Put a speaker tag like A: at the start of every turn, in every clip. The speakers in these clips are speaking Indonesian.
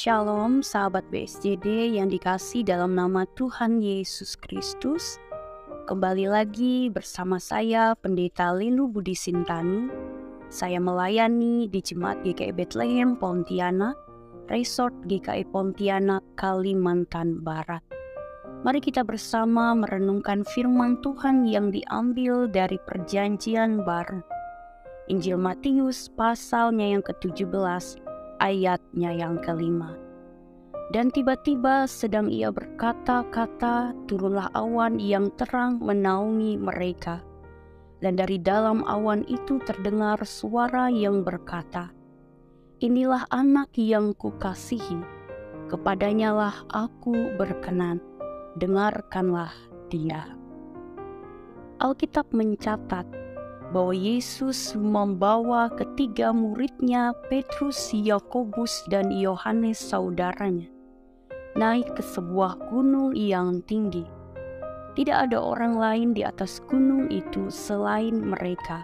A: Shalom sahabat BSJD yang dikasih dalam nama Tuhan Yesus Kristus. Kembali lagi bersama saya Pendeta Lindu Budi Sintani. Saya melayani di Jemaat GKI Bethlehem Pontianak, Resort GKI Pontianak, Kalimantan Barat. Mari kita bersama merenungkan firman Tuhan yang diambil dari Perjanjian Baru. Injil Matius pasalnya yang ke-17, ayatnya yang ke-5. Dan tiba-tiba sedang ia berkata-kata, turunlah awan yang terang menaungi mereka. Dan dari dalam awan itu terdengar suara yang berkata, inilah anak yang kukasihi, kepadanyalah aku berkenan, dengarkanlah dia. Alkitab mencatat bahwa Yesus membawa ketiga muridnya, Petrus, Yakobus, dan Yohanes saudaranya, naik ke sebuah gunung yang tinggi. Tidak ada orang lain di atas gunung itu selain mereka.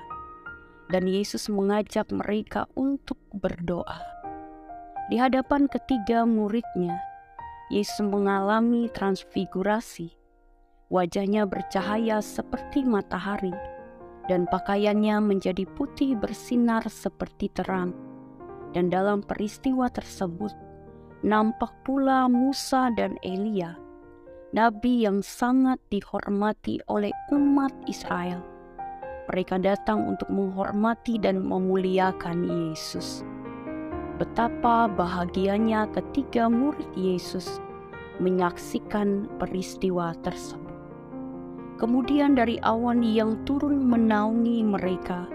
A: Dan Yesus mengajak mereka untuk berdoa. Di hadapan ketiga muridnya, Yesus mengalami transfigurasi. Wajahnya bercahaya seperti matahari, dan pakaiannya menjadi putih bersinar seperti terang. Dan dalam peristiwa tersebut, nampak pula Musa dan Elia, nabi yang sangat dihormati oleh umat Israel. Mereka datang untuk menghormati dan memuliakan Yesus. Betapa bahagianya ketiga murid Yesus menyaksikan peristiwa tersebut. Kemudian dari awan yang turun menaungi mereka,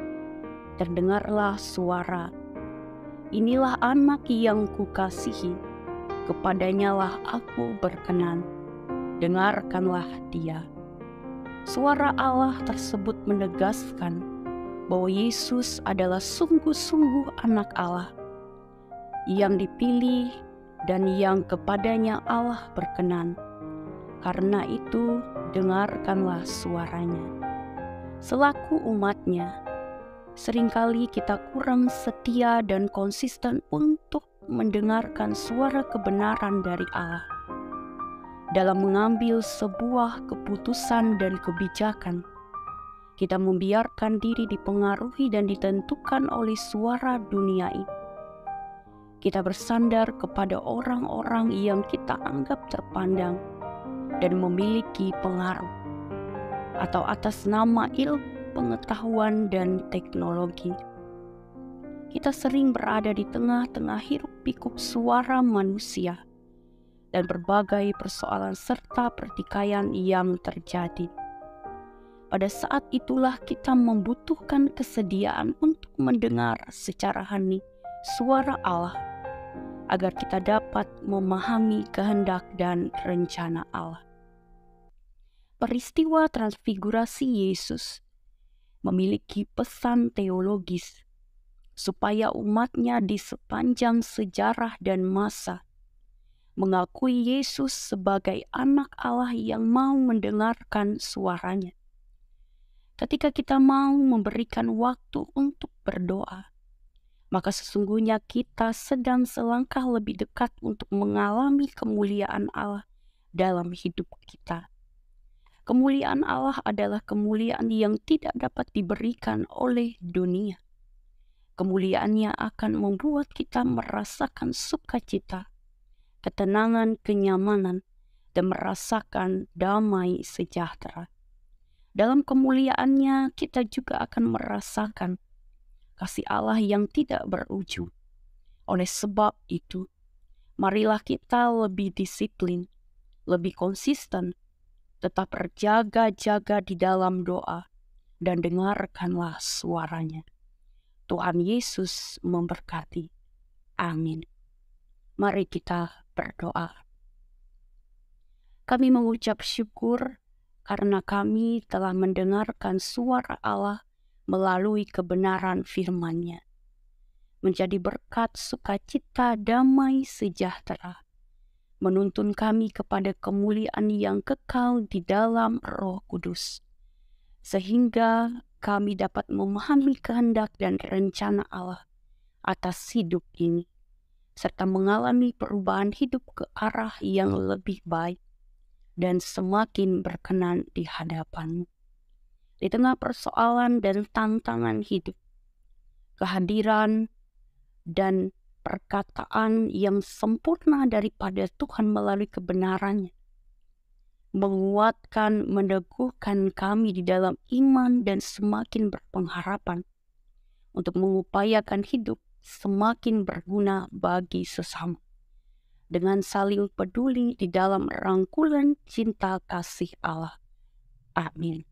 A: terdengarlah suara, inilah anak yang kukasihi, kepadanyalah aku berkenan, dengarkanlah dia. Suara Allah tersebut menegaskan bahwa Yesus adalah sungguh-sungguh anak Allah, yang dipilih dan yang kepadanya Allah berkenan. Karena itu, dengarkanlah suaranya. Selaku umatnya, seringkali kita kurang setia dan konsisten untuk mendengarkan suara kebenaran dari Allah. Dalam mengambil sebuah keputusan dan kebijakan, kita membiarkan diri dipengaruhi dan ditentukan oleh suara dunia ini. Kita bersandar kepada orang-orang yang kita anggap terpandang dan memiliki pengaruh, atau atas nama ilmu, pengetahuan, dan teknologi. Kita sering berada di tengah-tengah hiruk-pikuk suara manusia dan berbagai persoalan serta pertikaian yang terjadi. Pada saat itulah kita membutuhkan kesediaan untuk mendengar secara hening suara Allah, agar kita dapat memahami kehendak dan rencana Allah. Peristiwa transfigurasi Yesus memiliki pesan teologis supaya umatnya di sepanjang sejarah dan masa mengakui Yesus sebagai anak Allah yang mau mendengarkan suaranya. Ketika kita mau memberikan waktu untuk berdoa, maka sesungguhnya kita sedang selangkah lebih dekat untuk mengalami kemuliaan Allah dalam hidup kita. Kemuliaan Allah adalah kemuliaan yang tidak dapat diberikan oleh dunia. Kemuliaannya akan membuat kita merasakan sukacita, ketenangan, kenyamanan, dan merasakan damai sejahtera. Dalam kemuliaannya kita juga akan merasakan kasih Allah yang tidak berujung. Oleh sebab itu, marilah kita lebih disiplin, lebih konsisten, tetap berjaga-jaga di dalam doa, dan dengarkanlah suaranya. Tuhan Yesus memberkati. Amin. Mari kita berdoa. Kami mengucap syukur karena kami telah mendengarkan suara Allah melalui kebenaran firman-Nya, menjadi berkat sukacita, damai, sejahtera, menuntun kami kepada kemuliaan yang kekal di dalam Roh Kudus, sehingga kami dapat memahami kehendak dan rencana Allah atas hidup ini, serta mengalami perubahan hidup ke arah yang lebih baik dan semakin berkenan di hadapan-Mu. Di tengah persoalan dan tantangan hidup, kehadiran dan perkataan yang sempurna daripada Tuhan melalui kebenarannya menguatkan, meneguhkan kami di dalam iman dan semakin berpengharapan untuk mengupayakan hidup semakin berguna bagi sesama dengan saling peduli di dalam rangkulan cinta kasih Allah. Amin.